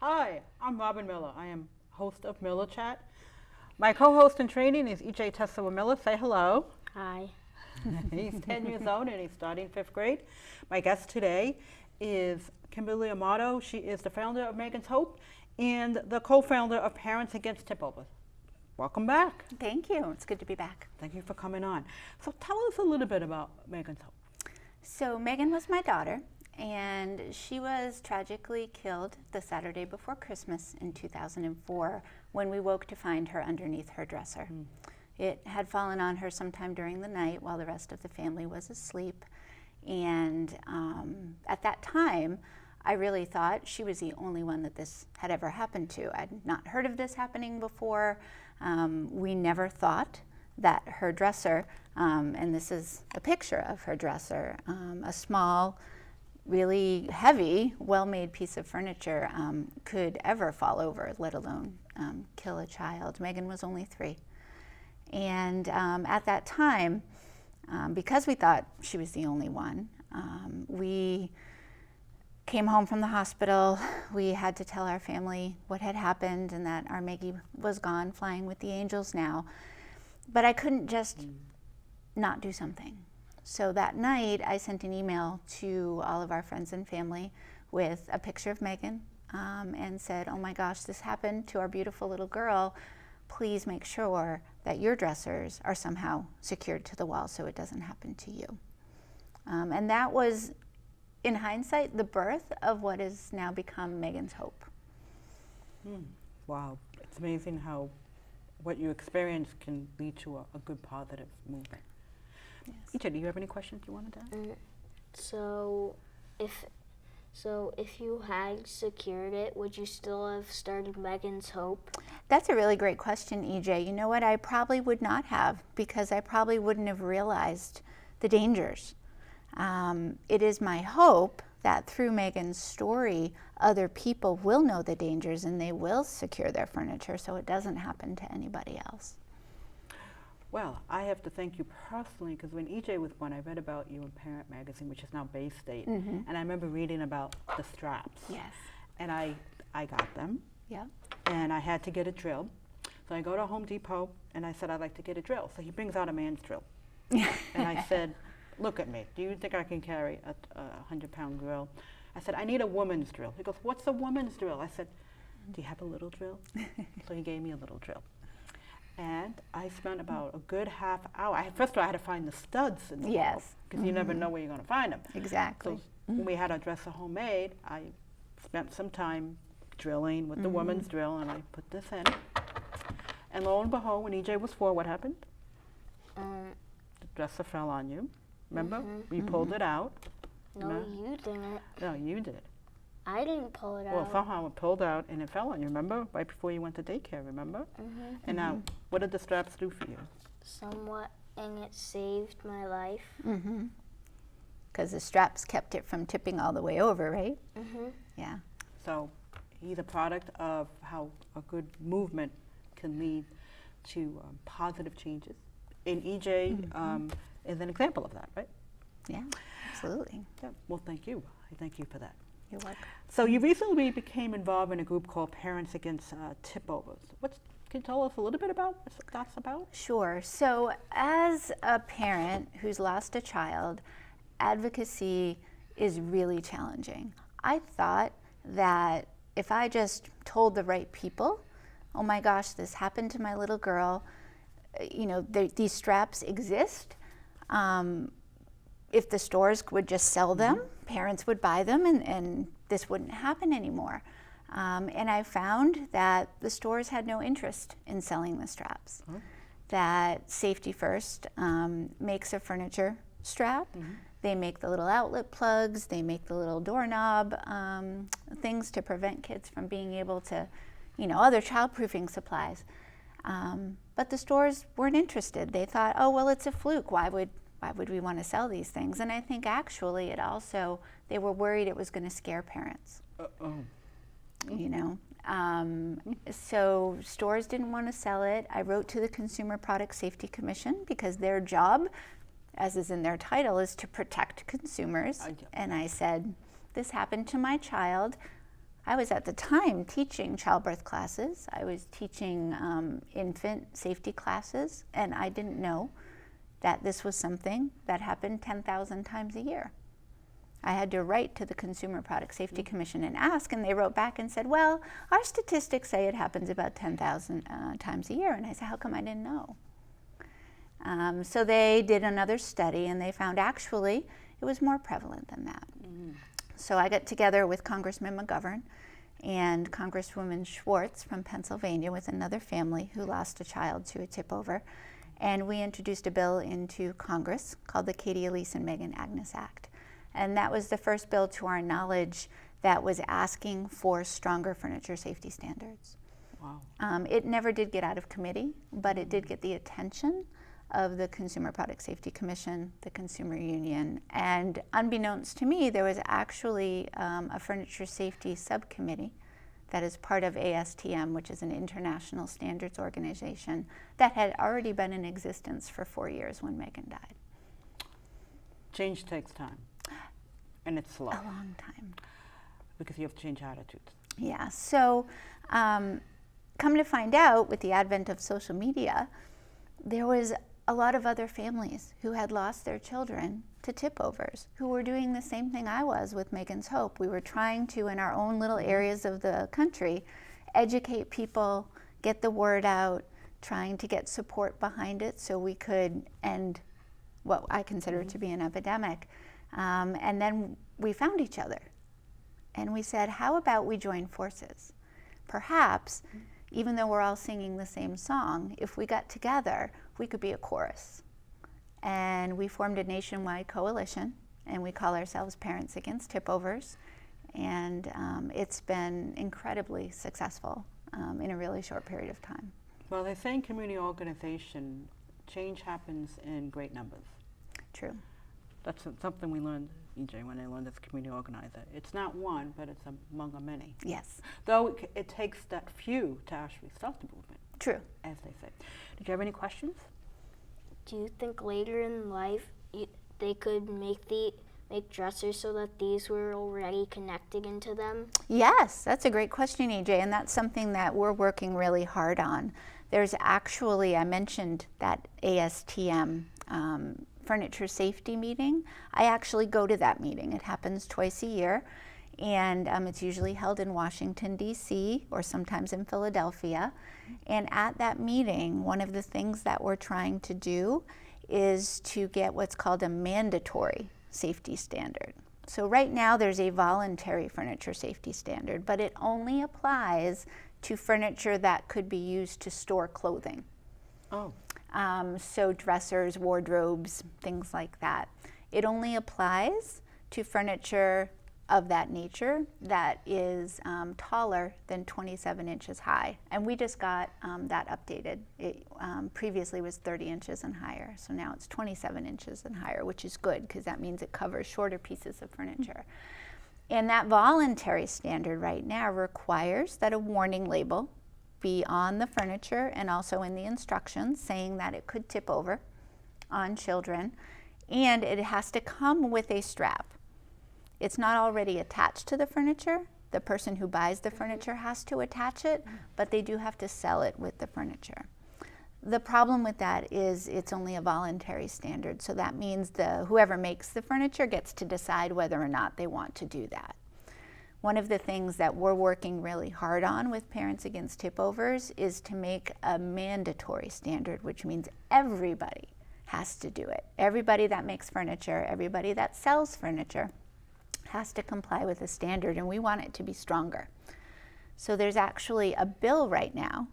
Hi, I'm Robbin Miller. I am host of Miller Chat. My co-host in training is EJ Miller. Say hello. Hi. He's 10 years old and he's starting 5th grade. My guest today is Kimberly Amato. She is the founder of Meghan's Hope and the co-founder of Parents Against Tipovers. Welcome back. Thank you. It's good to be back. Thank you for coming on. So tell us a little bit about Meghan's Hope. So Meghan was my daughter, and she was tragically killed the Saturday before Christmas in 2004 when we woke to find her underneath her dresser. It had fallen on her sometime during the night while the rest of the family was asleep. And at that time, I really thought she was the only one that this had ever happened to. I'd not heard of this happening before. We never thought that her dresser, and this is a picture of her dresser, a small, really heavy, well-made piece of furniture could ever fall over, let alone kill a child. Meghan was only 3. And at that time, because we thought she was the only one, we came home from the hospital. We had to tell our family what had happened and that our Maggie was gone, flying with the angels now. But I couldn't just not do something. So that night, I sent an email to all of our friends and family with a picture of Meghan and said, oh my gosh, this happened to our beautiful little girl. Please make sure that your dressers are somehow secured to the wall so it doesn't happen to you. And that was, in hindsight, the birth of what has now become Meghan's Hope. Wow, it's amazing how what you experience can lead to a good positive movement. Yes. EJ, do you have any questions you wanted to ask? So if you had secured it, would you still have started Meghan's Hope? That's a really great question, EJ. You know what? I probably would not have, because I probably wouldn't have realized the dangers. It is my hope that through Meghan's story, other people will know the dangers and they will secure their furniture so it doesn't happen to anybody else. Well, I have to thank you personally, because when EJ was born, I read about you in Parent Magazine, which is now Bay State, and I remember reading about the straps. Yes. And I got them, Yeah. and I had to get a drill. So I go to Home Depot, and I said, I'd like to get a drill. So he brings out a man's drill. And I said, look at me. Do you think I can carry a 100-pound drill? I said, I need a woman's drill. He goes, what's a woman's drill? I said, do you have a little drill? So he gave me a little drill. And I spent about a good half hour. First of all, I had to find the studs in the wall, because you never know where you're going to find them. Exactly. So when we had our dresser homemade, I spent some time drilling with the woman's drill, and I put this in. And lo and behold, when EJ was 4, what happened? The dresser fell on you. Remember? You pulled it out. No, you didn't. No, you did. I didn't pull it Well, out. somehow it pulled out and it fell on you, remember? Right before you went to daycare, remember? And now, what did the straps do for you? Somewhat, and it saved my life. Because the straps kept it from tipping all the way over, right? Yeah. So he's a product of how a good movement can lead to positive changes. And EJ is an example of that, right? Yeah, absolutely. Yeah. Well, thank you. I thank you for that. You're welcome. So you recently became involved in a group called Parents Against Tipovers. Can you tell us a little bit about what that's about? Sure. So as a parent who's lost a child, advocacy is really challenging. I thought that if I just told the right people, oh my gosh, this happened to my little girl, you know, these straps exist. If the stores would just sell them, parents would buy them, and this wouldn't happen anymore. And I found that the stores had no interest in selling the straps. That Safety First makes a furniture strap. They make the little outlet plugs. They make the little doorknob things to prevent kids from being able to, you know, other childproofing supplies. But the stores weren't interested. They thought, oh, well, it's a fluke. Why would we want to sell these things? And I think actually they were worried it was going to scare parents. You know, so stores didn't want to sell it. I wrote to the Consumer Product Safety Commission because their job, as is in their title, is to protect consumers. And I said, this happened to my child. I was at the time teaching childbirth classes. I was teaching infant safety classes, and I didn't know that this was something that happened 10,000 times a year. I had to write to the Consumer Product Safety Commission and ask, and they wrote back and said, well, our statistics say it happens about 10,000 times a year. And I said, how come I didn't know? So they did another study, and they found actually it was more prevalent than that. So I got together with Congressman McGovern and Congresswoman Schwartz from Pennsylvania with another family who lost a child to a tip over. And we introduced a bill into Congress called the Katie Elise and Meghan Agnes Act. And that was the first bill to our knowledge that was asking for stronger furniture safety standards. Wow. It never did get out of committee, but it did get the attention of the Consumer Product Safety Commission, the Consumer Union, and unbeknownst to me, there was actually a furniture safety subcommittee that is part of ASTM, which is an international standards organization that had already been in existence for 4 years when Meghan died. Change takes time, and it's slow. A long time. Because you have to change attitudes. Yeah, so come to find out, with the advent of social media, there was a lot of other families who had lost their children to tip overs, who were doing the same thing I was with Meghan's Hope. We were trying to, in our own little areas of the country, educate people, get the word out, trying to get support behind it so we could end what I consider to be an epidemic. And then we found each other. And we said, how about we join forces? Perhaps, even though we're all singing the same song, if we got together, we could be a chorus. And we formed a nationwide coalition, and we call ourselves Parents Against Tip Overs. And it's been incredibly successful in a really short period of time. Well, they say in community organization, change happens in great numbers. True. That's something we learned, EJ, when I learned as a community organizer. It's not one, but it's among a many. Yes. Though it takes that few to actually start the movement. True. As they say. Did you have any questions? Do you think later in life they could make dressers so that these were already connected into them? Yes, that's a great question, EJ, and that's something that we're working really hard on. There's actually, I mentioned that ASTM furniture safety meeting. I actually go to that meeting. It happens twice a year, and it's usually held in Washington, D.C., or sometimes in Philadelphia. And at that meeting, one of the things that we're trying to do is to get what's called a mandatory safety standard. So right now there's a voluntary furniture safety standard, but it only applies to furniture that could be used to store clothing. Oh. So dressers, wardrobes, things like that. It only applies to furniture of that nature that is taller than 27 inches high. And we just got that updated. It previously was 30 inches and higher, so now it's 27 inches and higher, which is good because that means it covers shorter pieces of furniture. And that voluntary standard right now requires that a warning label be on the furniture and also in the instructions saying that it could tip over on children, and it has to come with a strap. It's not already attached to the furniture. The person who buys the furniture has to attach it, but they do have to sell it with the furniture. The problem with that is it's only a voluntary standard, so that means whoever makes the furniture gets to decide whether or not they want to do that. One of the things that we're working really hard on with Parents Against Tip Overs is to make a mandatory standard, which means everybody has to do it. Everybody that makes furniture, everybody that sells furniture has to comply with the standard, and we want it to be stronger. So there's actually a bill right now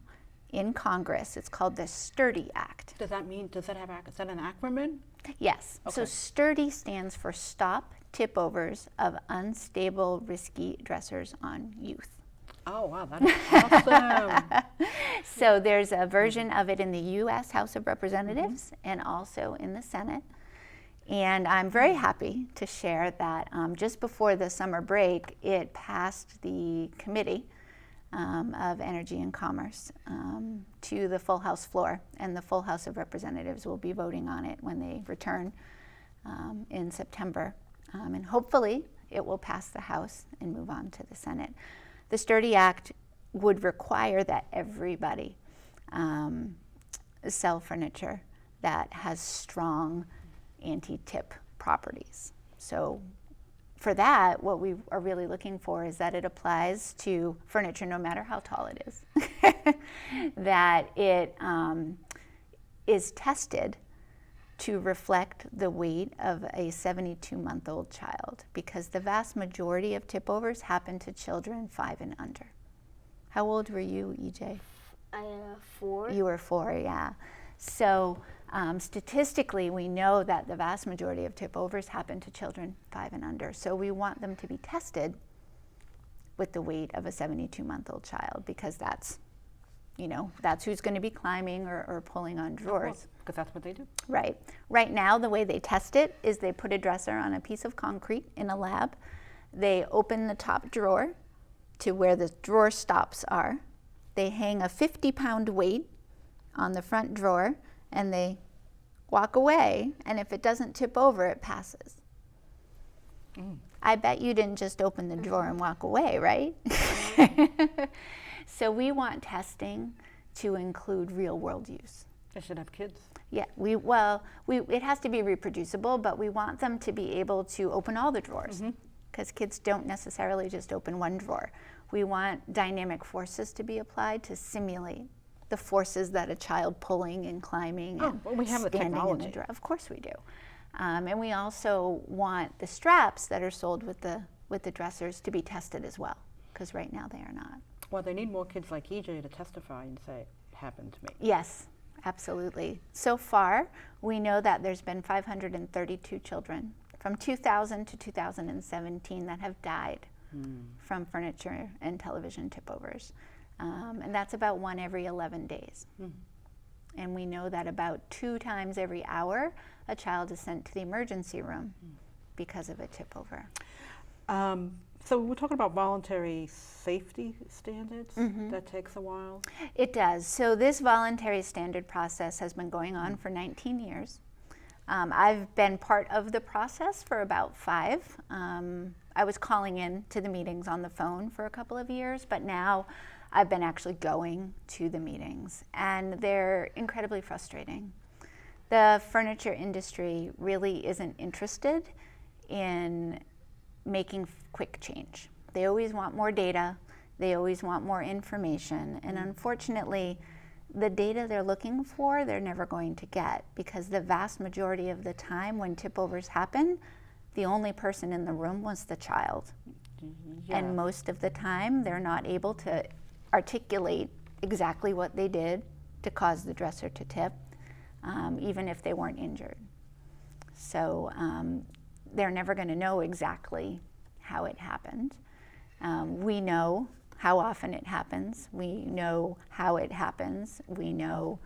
in Congress. It's called the STURDY Act. Does that have, is that an acronym? Yes. Okay. So STURDY stands for Stop Tip Overs of Unstable, Risky Dressers on Youth. Oh, wow, that is awesome. So there's a version of it in the U.S. House of Representatives and also in the Senate. And I'm very happy to share that just before the summer break, it passed the Committee of Energy and Commerce to the full House floor, and the full House of Representatives will be voting on it when they return in September. And hopefully it will pass the House and move on to the Senate. the Sturdy Act would require that everybody sell furniture that has strong anti-tip properties. So for that, what we are really looking for is that it applies to furniture no matter how tall it is, that it is tested to reflect the weight of a 72-month-old child, because the vast majority of tip overs happen to children 5 and under. How old were you, EJ? 4. You were 4, yeah. So statistically, we know that the vast majority of tip overs happen to children 5 and under. So we want them to be tested with the weight of a 72-month-old child, because that's who's going to be climbing or pulling on drawers. Because that's what they do. Right. Right now, the way they test it is they put a dresser on a piece of concrete in a lab. They open the top drawer to where the drawer stops are. They hang a 50-pound weight on the front drawer, and they walk away, and if it doesn't tip over, it passes. I bet you didn't just open the drawer and walk away, right? So we want testing to include real-world use. They should have kids. Yeah, it has to be reproducible, but we want them to be able to open all the drawers, because kids don't necessarily just open one drawer. We want dynamic forces to be applied to simulate the forces that a child pulling and climbing and we have the standing technology. in the drawer. Of course we do. And we also want the straps that are sold with the dressers to be tested as well, because right now they are not. Well, they need more kids like EJ to testify and say, it happened to me. Yes, absolutely. So far, we know that there's been 532 children from 2000 to 2017 that have died from furniture and television tip-overs. And that's about 1 every 11 days. And we know that about 2 times every hour, a child is sent to the emergency room because of a tip-over. So we're talking about voluntary safety standards. That takes a while. It does. So this voluntary standard process has been going on for 19 years. I've been part of the process for about 5. I was calling in to the meetings on the phone for a couple of years, but now I've been actually going to the meetings, and they're incredibly frustrating. The furniture industry really isn't interested in making quick change. They always want more data, they always want more information, and unfortunately, the data they're looking for, they're never going to get, because the vast majority of the time when tip-overs happen, the only person in the room was the child. Yeah. And most of the time, they're not able to articulate exactly what they did to cause the dresser to tip, even if they weren't injured. So they're never going to know exactly how it happened. We know how often it happens. We know how it happens. We know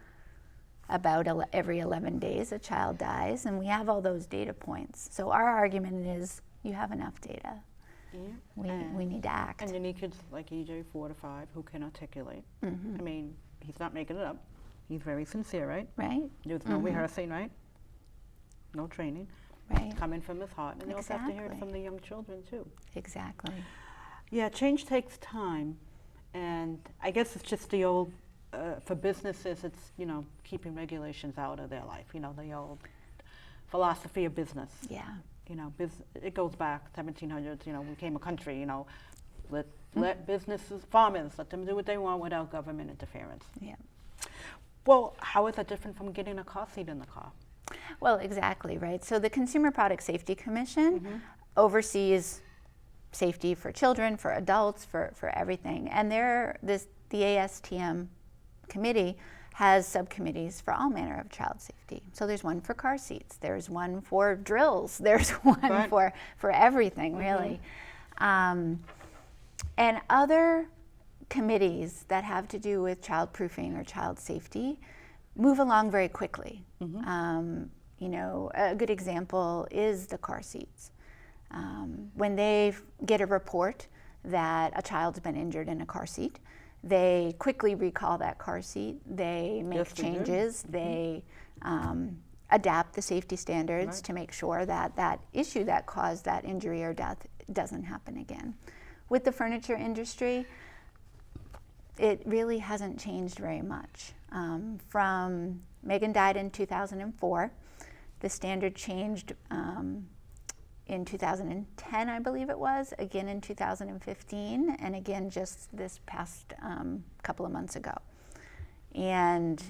about every 11 days a child dies, and we have all those data points. So our argument is, you have enough data. Yeah. We need to act. And you need kids like EJ, 4 to 5, who can articulate. I mean, he's not making it up. He's very sincere, right? Right? There's no rehearsing, right? No training. Right. Coming from his heart. And they also have to hear it Exactly. from the young children, too. Exactly. Yeah, change takes time. And I guess it's just the old, for businesses, it's, keeping regulations out of their life. The old philosophy of business. Yeah. It goes back 1700s, we became a country, let businesses, farmers, let them do what they want without government interference. Yeah. Well, how is that different from getting a car seat in the car? Well, exactly, right? So the Consumer Product Safety Commission oversees safety for children, for adults, for everything. And the ASTM committee has subcommittees for all manner of child safety. So there's one for car seats, there's one for drills, there's one for everything, really. And other committees that have to do with child proofing or child safety move along very quickly. A good example is the car seats. When they get a report that a child's been injured in a car seat, they quickly recall that car seat, they make changes, they adapt the safety standards to make sure that that issue that caused that injury or death doesn't happen again. with the furniture industry, it really hasn't changed very much. From Meghan died in 2004. The standard changed in 2010, I believe it was, again in 2015, and again just this past couple of months ago. And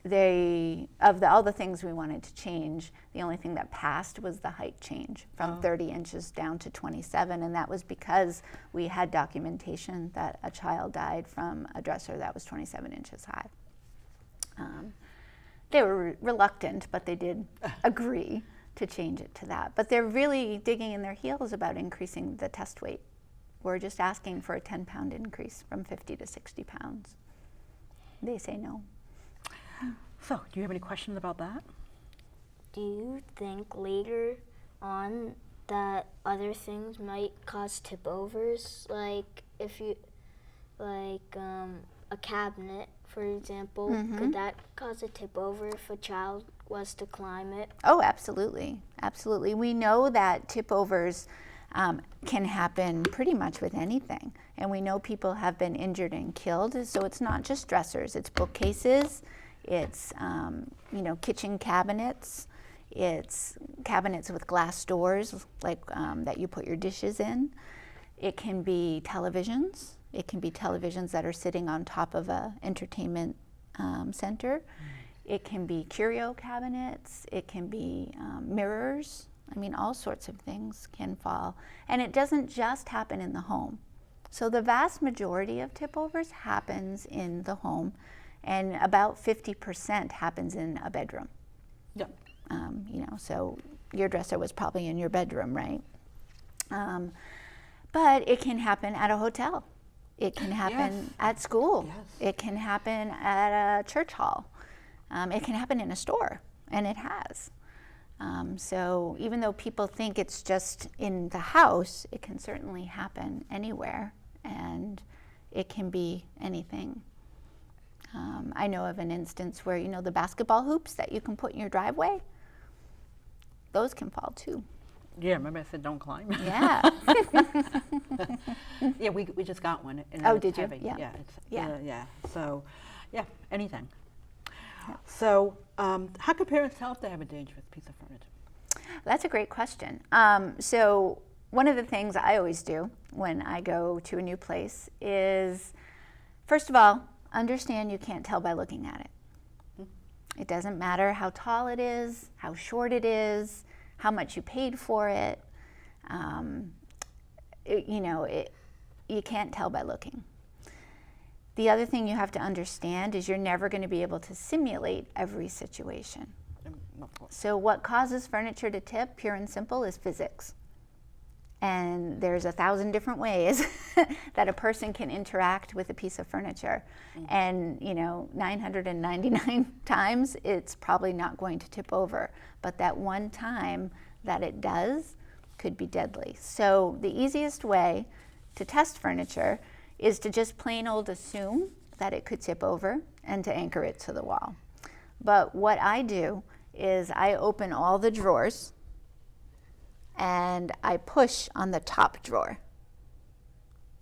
all the things we wanted to change, the only thing that passed was the height change from 30 inches down to 27, and that was because we had documentation that a child died from a dresser that was 27 inches high. They were reluctant, but they did agree to change it to that. But they're really digging in their heels about increasing the test weight. We're just asking for a 10-pound increase from 50 to 60 pounds. They say no. So, do you have any questions about that? Do you think later on that other things might cause tip overs? Like if you, a cabinet, for example, could that cause a tip over if a child was to climb it? Oh, absolutely, absolutely. We know that tip overs can happen pretty much with anything, and we know people have been injured and killed. So it's not just dressers; it's bookcases, it's kitchen cabinets, it's cabinets with glass doors, like that you put your dishes in. It can be televisions. It can be televisions that are sitting on top of a entertainment center. It can be curio cabinets. It can be mirrors. I mean, all sorts of things can fall. And it doesn't just happen in the home. So the vast majority of tip overs happens in the home, and about 50% happens in a bedroom. Yep. So your dresser was probably in your bedroom, right? But it can happen at a hotel. It can happen at school. Yes. It can happen at a church hall. It can happen in a store, and it has. So even though people think it's just in the house, it can certainly happen anywhere, and it can be anything. I know of an instance where, the basketball hoops that you can put in your driveway, those can fall too. Yeah, remember I said don't climb? Yeah. Yeah, we just got one. And Oh, it's did you? heavy. Yeah. Yeah. It's, Yeah. yeah. So, yeah, anything. So, how can parents tell if they have a dangerous piece of furniture? That's a great question. So one of the things I always do when I go to a new place is, first of all, understand you can't tell by looking at it. It doesn't matter how tall it is, how short it is, how much you paid for it. You can't tell by looking. The other thing you have to understand is you're never going to be able to simulate every situation. So what causes furniture to tip, pure and simple, is physics. And there's 1,000 different ways that a person can interact with a piece of furniture. And 999 times it's probably not going to tip over. But that one time that it does could be deadly. So the easiest way to test furniture is to just plain old assume that it could tip over and to anchor it to the wall. But what I do is I open all the drawers and I push on the top drawer.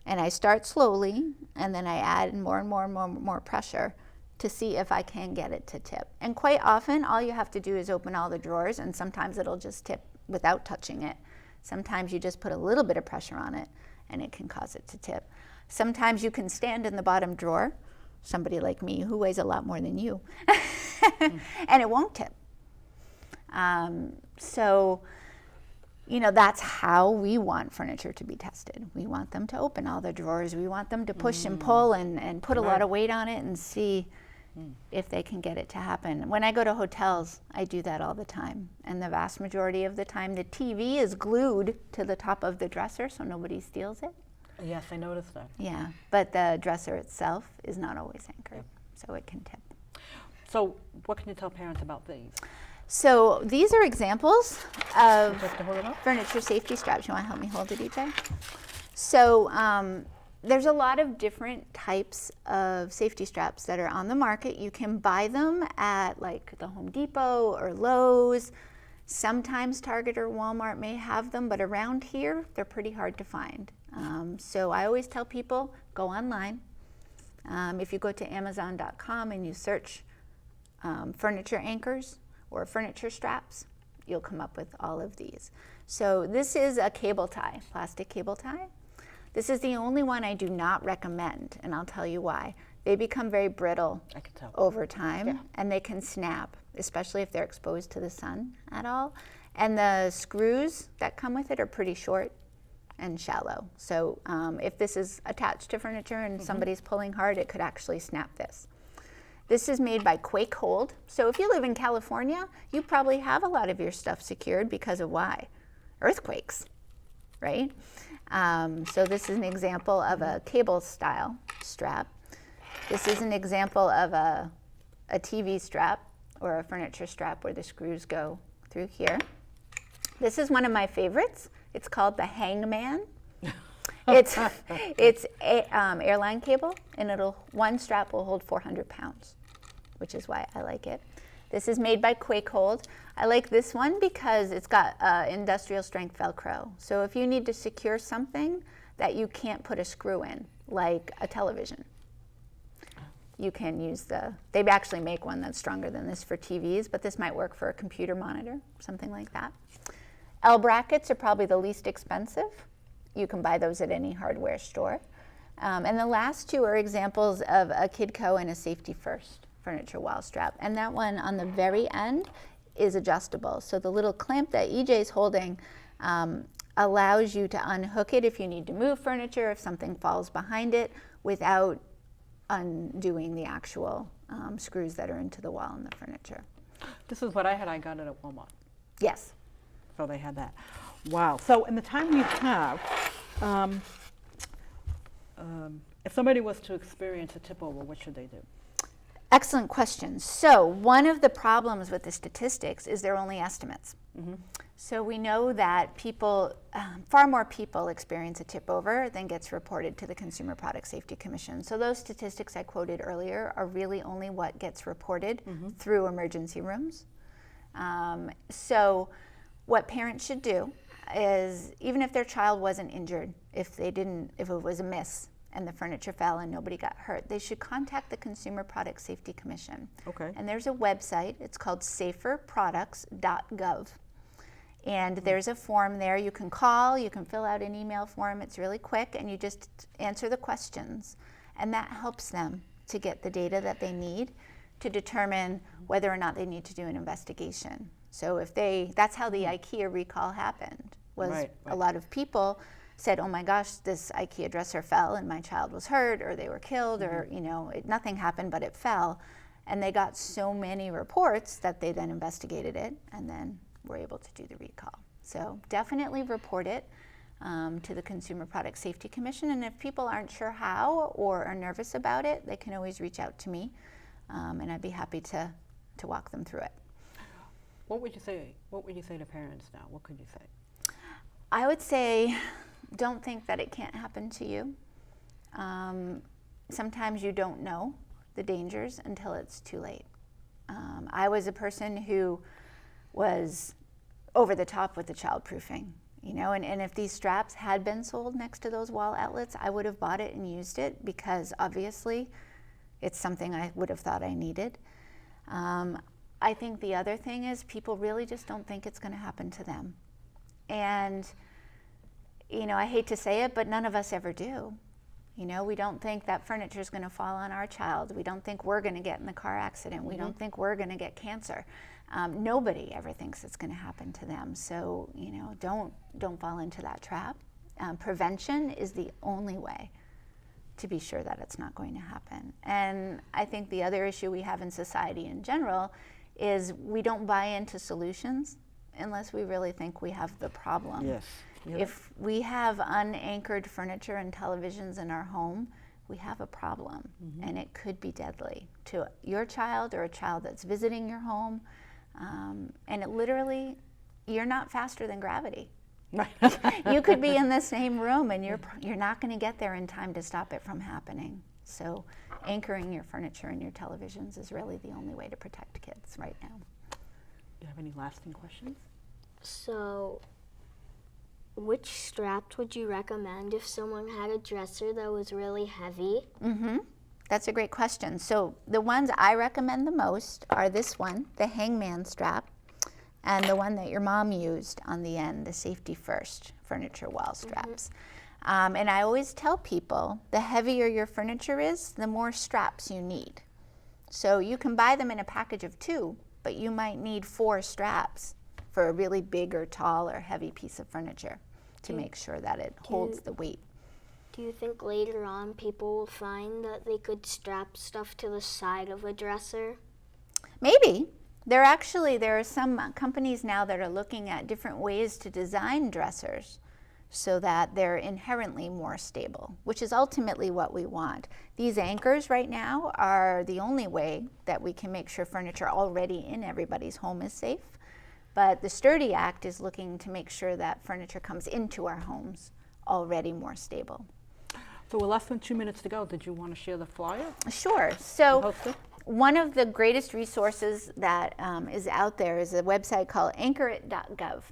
And I start slowly, and then I add more and more and more pressure to see if I can get it to tip. And quite often, all you have to do is open all the drawers, and sometimes it'll just tip without touching it. Sometimes you just put a little bit of pressure on it, and it can cause it to tip. Sometimes you can stand in the bottom drawer, somebody like me who weighs a lot more than you, and it won't tip. That's how we want furniture to be tested. We want them to open all the drawers. We want them to push and pull and put a lot of weight on it and see if they can get it to happen. When I go to hotels, I do that all the time. And the vast majority of the time, the TV is glued to the top of the dresser so nobody steals it. Yes, I noticed that. Yeah, but the dresser itself is not always anchored, so it can tip. So what can you tell parents about these? So these are examples of Would you like to hold it up? furniture safety straps. You want to help me hold it, EJ? So there's a lot of different types of safety straps that are on the market. You can buy them at like the Home Depot or Lowe's. Sometimes Target or Walmart may have them, but around here, they're pretty hard to find. So I always tell people, go online. If you go to Amazon.com and you search furniture anchors or furniture straps, you'll come up with all of these. So this is a cable tie, plastic cable tie. This is the only one I do not recommend, and I'll tell you why. They become very brittle over time, and they can snap, especially if they're exposed to the sun at all. And the screws that come with it are pretty short and shallow. So if this is attached to furniture and somebody's pulling hard, it could actually snap this. This is made by Quake Hold. So if you live in California, you probably have a lot of your stuff secured because of why? Earthquakes, right? So this is an example of a cable style strap. This is an example of a TV strap or a furniture strap where the screws go through here. This is one of my favorites. It's called the Hangman. It's airline cable, and one strap will hold 400 pounds, which is why I like it. This is made by Quake Hold. I like this one because it's got industrial strength Velcro. So if you need to secure something that you can't put a screw in, like a television, you can use they actually make one that's stronger than this for TVs, but this might work for a computer monitor, something like that. L brackets are probably the least expensive. You can buy those at any hardware store. And the last two are examples of a Kidco and a Safety First furniture wall strap. And that one on the very end is adjustable. So the little clamp that EJ's holding allows you to unhook it if you need to move furniture, if something falls behind it, without undoing the actual screws that are into the wall in the furniture. This is what I got it at Walmart. Yes. So they had that. Wow. So in the time we have, if somebody was to experience a tip over, what should they do? Excellent question. So one of the problems with the statistics is they're only estimates. So we know that far more people experience a tip over than gets reported to the Consumer Product Safety Commission. So those statistics I quoted earlier are really only what gets reported through emergency rooms. So what parents should do is, even if their child wasn't injured, if it was a miss and the furniture fell and nobody got hurt, they should contact the Consumer Product Safety Commission. Okay. And there's a website, it's called saferproducts.gov. And there's a form there you can call, you can fill out an email form, it's really quick, and you just answer the questions. And that helps them to get the data that they need to determine whether or not they need to do an investigation. So that's how the IKEA recall happened, was a lot of people said, oh my gosh, this IKEA dresser fell and my child was hurt, or they were killed, or nothing happened but it fell. And they got so many reports that they then investigated it and then were able to do the recall. So definitely report it to the Consumer Product Safety Commission, and if people aren't sure how or are nervous about it, they can always reach out to me, and I'd be happy to walk them through it. What would you say to parents now? What could you say? I would say, don't think that it can't happen to you. Sometimes you don't know the dangers until it's too late. I was a person who was over the top with the childproofing, and if these straps had been sold next to those wall outlets, I would have bought it and used it, because obviously it's something I would have thought I needed. I think the other thing is people really just don't think it's going to happen to them. And, I hate to say it, but none of us ever do. We don't think that furniture is going to fall on our child. We don't think we're going to get in the car accident. We don't think we're going to get cancer. Nobody ever thinks it's going to happen to them. So, don't fall into that trap. Prevention is the only way to be sure that it's not going to happen. And I think the other issue we have in society in general is we don't buy into solutions unless we really think we have the problem. Yes. Yep. If we have unanchored furniture and televisions in our home, we have a problem, and it could be deadly to your child or a child that's visiting your home. And it literally, you're not faster than gravity. You could be in the same room and you're not going to get there in time to stop it from happening. So anchoring your furniture and your televisions is really the only way to protect kids right now. Do you have any lasting questions? So, which straps would you recommend if someone had a dresser that was really heavy? That's a great question. So the ones I recommend the most are this one, the hangman strap, and the one that your mom used on the end, the safety first furniture wall straps. And I always tell people, the heavier your furniture is, the more straps you need. So you can buy them in a package of 2, but you might need 4 straps for a really big or tall or heavy piece of furniture to make sure that it holds the weight. Do you think later on people will find that they could strap stuff to the side of a dresser? Maybe. There are some companies now that are looking at different ways to design dressers so that they're inherently more stable, which is ultimately what we want. These anchors right now are the only way that we can make sure furniture already in everybody's home is safe. But the Sturdy Act is looking to make sure that furniture comes into our homes already more stable. So we're less than 2 minutes to go. Did you want to share the flyer? Sure. So Post it? one of the greatest resources that is out there is a website called anchorit.gov.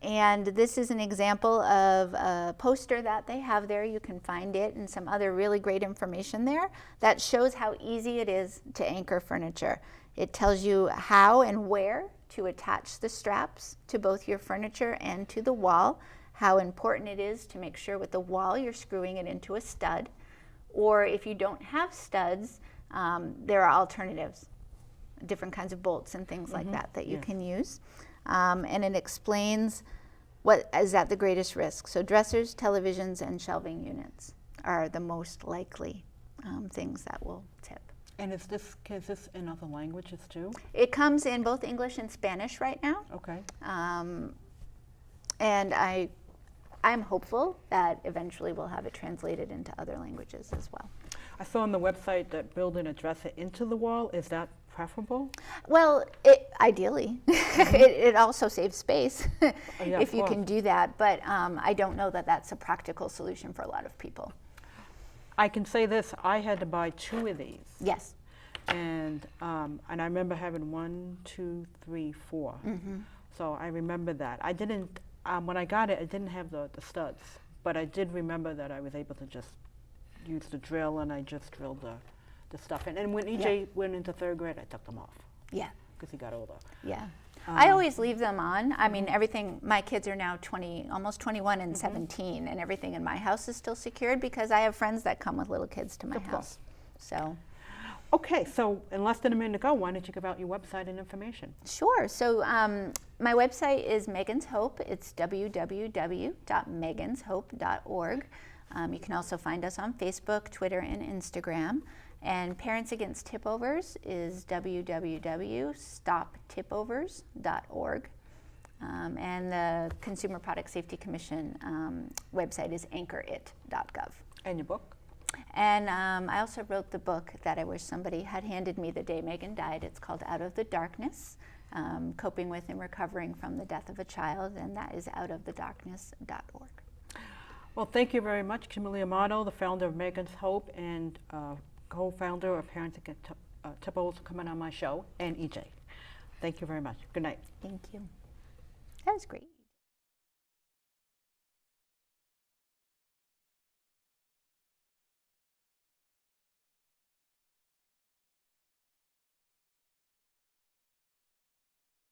And this is an example of a poster that they have there. You can find it and some other really great information there that shows how easy it is to anchor furniture. It tells you how and where to attach the straps to both your furniture and to the wall, how important it is to make sure with the wall you're screwing it into a stud, or if you don't have studs, there are alternatives, different kinds of bolts and things like that you can use. And it explains what is at the greatest risk. So dressers, televisions, and shelving units are the most likely things that will tip. And is this in other languages too? It comes in both English and Spanish right now. Okay. And I'm hopeful that eventually we'll have it translated into other languages as well. I saw on the website that building a dresser into the wall, is that preferable? Well, ideally. It also saves space Yeah, if of you can course. do that, but I don't know that that's a practical solution for a lot of people. I can say this, I had to buy 2 of these. Yes. And I remember having 1, 2, 3, 4. So I remember that. I didn't, when I got it, I didn't have the studs, but I did remember that I was able to just use the drill and I just drilled the stuff in. And when EJ went into 3rd grade, I took them off Yeah. because he got older. Yeah. I always leave them on. I mean, everything, my kids are now 20, almost 21 and 17, and everything in my house is still secured because I have friends that come with little kids to my Of course. house. So, Okay, so in less than a minute to go, why don't you give out your website and information? sure. So, my website is Meghan's Hope. It's www.meganshope.org. You can also find us on Facebook, Twitter, and Instagram. And Parents Against Tipovers is www.stoptipovers.org. And the Consumer Product Safety Commission website is anchorit.gov. And your book? And I also wrote the book that I wish somebody had handed me the day Meghan died. It's called Out of the Darkness, Coping with and Recovering from the Death of a Child, and that is outofthedarkness.org. Well, thank you very much, Kimberly Amato, the founder of Meghan's Hope and co-founder of Parents Against Tipovers, for coming on my show, and EJ. Thank you very much. Good night. Thank you. That was great.